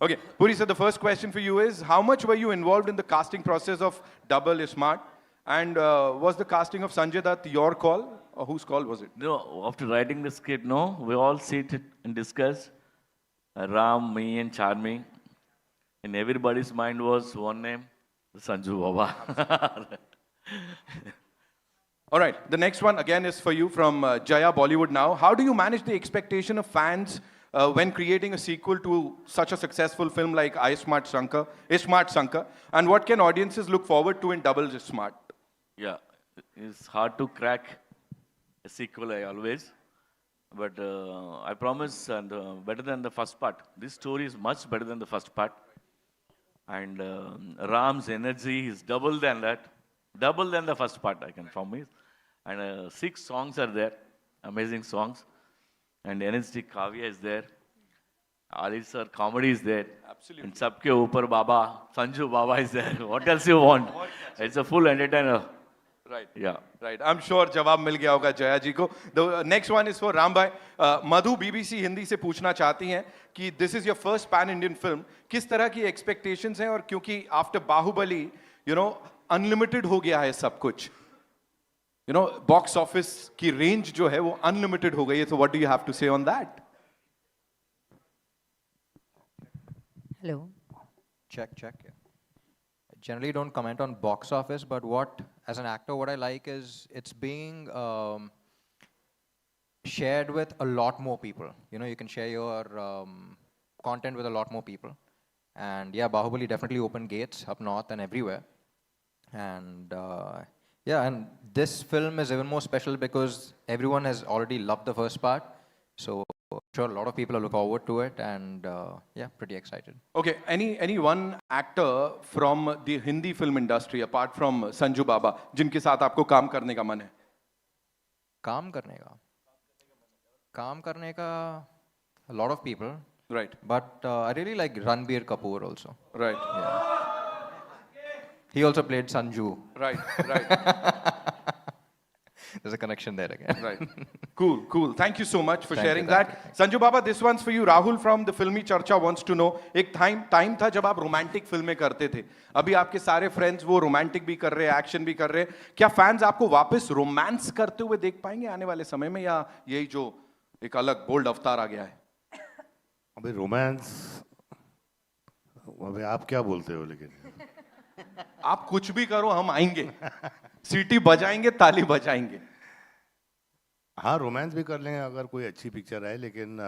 Okay, Puri, so the first question for you is, how much were you involved in the casting process of Double is Smart? And was the casting of Sanjay Dutt your call, or whose call was it? No, after writing the script, no, we all sit and discuss. Ram, me, and Charmi. In everybody's mind was one name, Sanju Baba. All right, the next one again is for you from Jaya Bollywood Now. How do you manage the expectation of fans when creating a sequel to such a successful film like Is Smart Shankar? And what can audiences look forward to in Double is Smart? Yeah, it's hard to crack a sequel, I always. But I promise, and better than the first part. This story is much better than the first part. And Ram's energy is double than that. Double than the first part, I can promise. And 6 songs are there, amazing songs. And energetic Kavya is there. Ali sir, comedy is there. Absolutely. And Sabke Upar Baba, Sanju Baba is there. What else you want? It's a full entertainer. Right. Yeah. Right. I'm sure जवाब मिल गया होगा जया जी को. The next one is for Ram bhai. Madhu BBC Hindi से पूछना चाहती हैं कि this is your first pan Indian film. किस तरह की expectations हैं और क्योंकि after Baahubali, you know, unlimited हो गया है सब कुछ. You know, box office की range जो है वो unlimited हो गई है. So what do you have to say on that? Hello. Check. Yeah. I generally don't comment on box office, but as an actor, what I like is it's being shared with a lot more people. You know, you can share your content with a lot more people. And yeah, Bahubali definitely opened gates up north and everywhere. And yeah, and this film is even more special because everyone has already loved the first part. So I'm sure a lot of people are looking forward to it, and yeah, pretty excited. Okay, any one actor from the Hindi film industry apart from Sanju Baba जिनके साथ आपको काम करने का मन है? काम करने का a lot of people. Right. But I really like Ranbir Kapoor also. Right. Yeah. He also played Sanju. Right. There's a connection there again. Right. Cool. Thank you so much for Thank sharing you, that. Sanju Baba, this one's for you. Rahul from the Filmy Charcha wants to know, एक time था जब आप romantic फिल्में करते थे. अभी आपके सारे friends वो romantic भी कर रहे हैं, action भी कर रहे हैं. क्या fans आपको वापस romance करते हुए देख पाएंगे आने वाले समय में, या यही जो एक अलग bold अवतार आ गया है? अबे रोमांस, अबे आप क्या बोलते हो? लेकिन आप कुछ भी करो, हम आएंगे, सीटी बजाएंगे, ताली बजाएंगे. हाँ, रोमांस भी कर लेंगे अगर कोई अच्छी पिक्चर है, लेकिन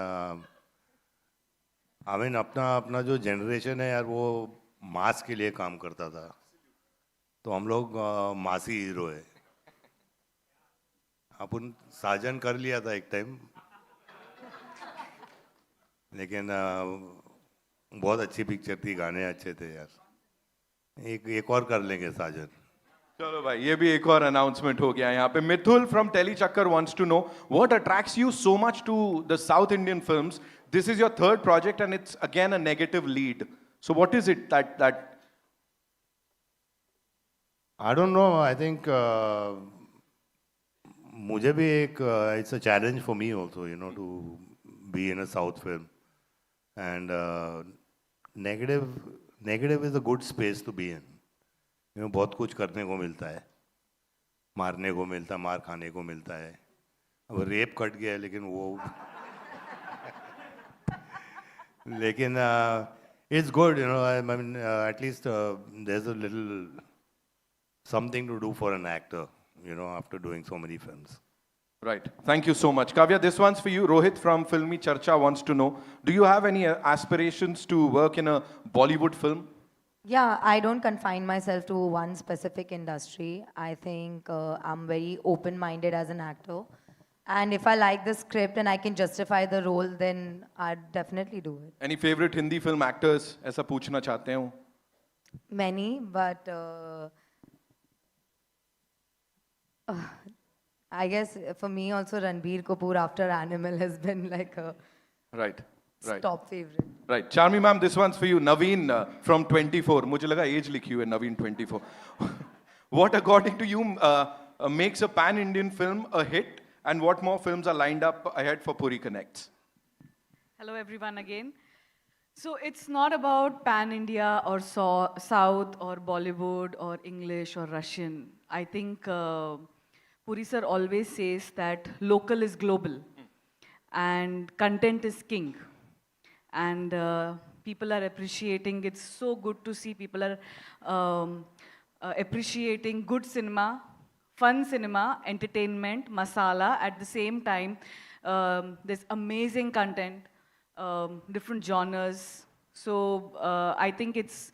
आई मीन अपना जो जनरेशन है यार, वो मास के लिए काम करता था, तो हम लोग मासी हीरो है. अपन साजन कर लिया था एक टाइम, लेकिन बहुत अच्छी पिक्चर थी, गाने अच्छे थे यार. एक और कर लेंगे साजन. चलो भाई, ये भी एक और अनाउंसमेंट हो गया यहाँ पे. मिथुल फ्रॉम टेली चक्कर wants to know what attracts you so much to the South Indian films. This is your third project and it's again a negative lead. So what is it that I don't know. I think मुझे भी एक it's a challenge for me also, you know, to be in a South film. And negative is a good space to be in. You know, बहुत कुछ करने को मिलता है, मारने को मिलता है, मार खाने को मिलता है. अब रेप कट गया है, लेकिन वो लेकिन it's good, you know. I mean, at least there's a little something to do for an actor, you know, after doing so many films. Right. Thank you so much. Kavya, this one's for you. Rohit from Filmy Charcha wants to know, do you have any aspirations to work in a Bollywood film? Yeah, I don't confine myself to one specific industry. I think I'm very open-minded as an actor. And if I like the script and I can justify the role, then I'd definitely do it. Any favorite Hindi film actors? ऐसा पूछना चाहते हो? Many, but I guess for me also Ranbir Kapoor after Animal has been like a Right. top favorite. Right. Charmi ma'am, this one's for you. Naveen from 24. मुझे लगा age लिखी हुई है, Naveen 24. What according to you makes a pan-Indian film a hit, and what more films are lined up ahead for Puri Connects? Hello everyone again. So it's not about pan India or South or Bollywood or English or Russian. I think Puri sir always says that local is global and content is king. And people are appreciating. It's so good to see people are appreciating good cinema, fun cinema, entertainment, masala. At the same time, there's amazing content, different genres. So I think it's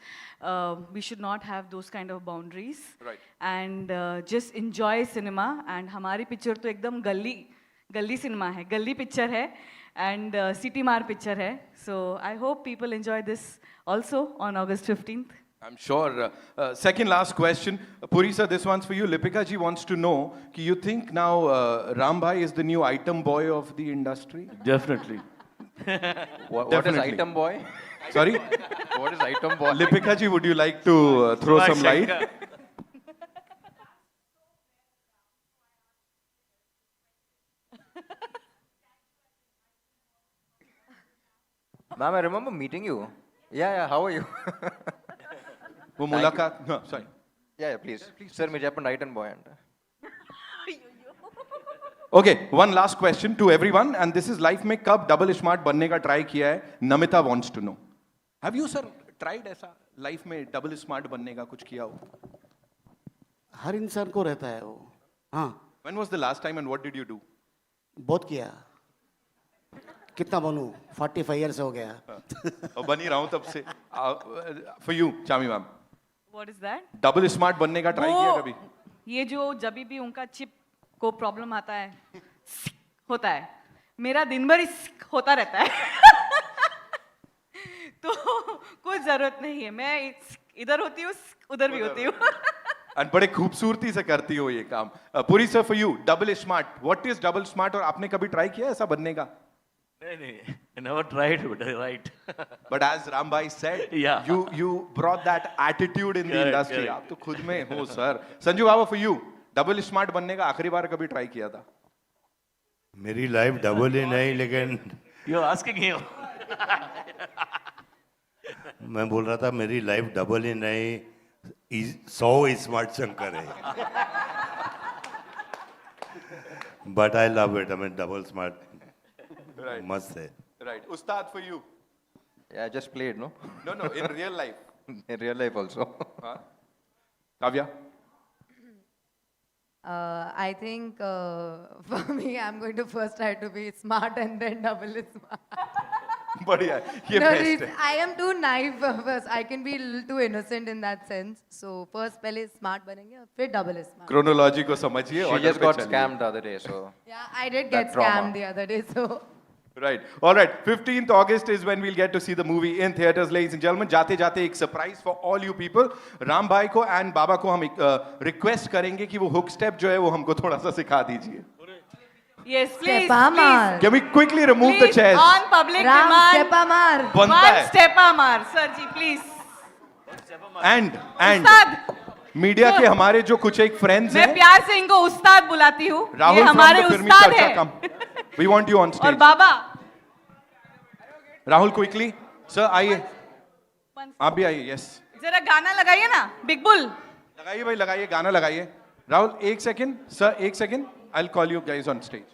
we should not have those kind of boundaries. Right. And just enjoy cinema. And हमारी picture तो एकदम गली cinema है, गली picture है, and city mar picture hai. So I hope people enjoy this also on August 15th. I'm sure. Second last question. Puri sir, this one's for you. Lipika ji wants to know, कि you think now Ram Bhai is the new item boy of the industry? Definitely. What is Definitely. item boy? Sorry? What is item boy? Lipika ji, would you like to throw some light? Ma'am, I remember meeting you. Yeah, how are you? वो मुलाकात, no, sorry. Yeah, please. Sir, मुझे अपन item boy अंडा. Okay, one last question to everyone, and this is life में कब double smart बनने का try किया है? Namita wants to know. Have you sir tried ऐसा life में double smart बनने का कुछ किया हो? हर इंसान को रहता है वो. हाँ, When was the last time and what did you do? बहुत किया. कितना बनूं? 45 years हो गया. और बनी रहा हूँ तब से. For you, Chami ma'am. What is that? Double smart बनने का try किया कभी? ये जो जब भी उनका चिप को प्रॉब्लम आता है होता है, मेरा दिन भर होता रहता है. तो कोई जरूरत नहीं है, मैं इधर होती हूँ उधर भी होती हूँ. And बड़े खूबसूरती से करती हो ये काम. Puri sir, for you, double smart. What is double smart? और आपने कभी try किया ऐसा बनने का? नहीं, I never tried, but I right. But as Rambhai said, Yeah. you brought that attitude in the Correct, industry. correct. आप तो खुद में हो sir. Sanju Baba, for you, double smart बनने का आखिरी बार कभी try किया था? मेरी लाइफ डबल ही नहीं, लेकिन You're asking him. मैं बोल रहा था मेरी लाइफ डबल ही नहीं, 100 स्मार्ट शंकर है. But I love it. I mean double smart Right. मस्त है. Right. Ustad, for you. Yeah, I just played, no? No, in real life. In real life also. Huh? Kavya? I think for me, I'm going to first try to be smart and then double smart. बढ़िया है. ये No, best है. I am too naive first. I can be a little too innocent in that sense. So first पहले smart बनेंगे और फिर double smart. Chronology को समझिए. She order just पे got चलिए. scammed the other day, so. Yeah, I did That get trauma. scammed the other day. So Right. All right. 15th August is when we'll get to see the movie in theaters, ladies and gentlemen. जाते जाते एक surprise for all you people. Ram भाई को and बाबा को हम request करेंगे कि वो hook step जो है वो हमको थोड़ा सा सिखा दीजिए. Yes, please, Stepa please. maar. Can we quickly remove the Please, chairs? on public Ram demand. Stepa maar. बनता One है. step amar, sir ji, please. And Ustad, media के हमारे जो कुछ एक friends मैं हैं. प्यार से इनको उस्ताद बुलाती हूँ. ये राहुल from हमारे the फिल्मी उस्ताद चर्चा हैं. come. We want you on और stage. बाबा, राहुल quickly. Sir आइए. आप भी आइए. Yes. जरा गाना लगाइए ना, बिग बुल. लगाइए भाई लगाइए गाना लगाइए. राहुल एक सेकंड. Sir एक second. I'll call you guys on stage.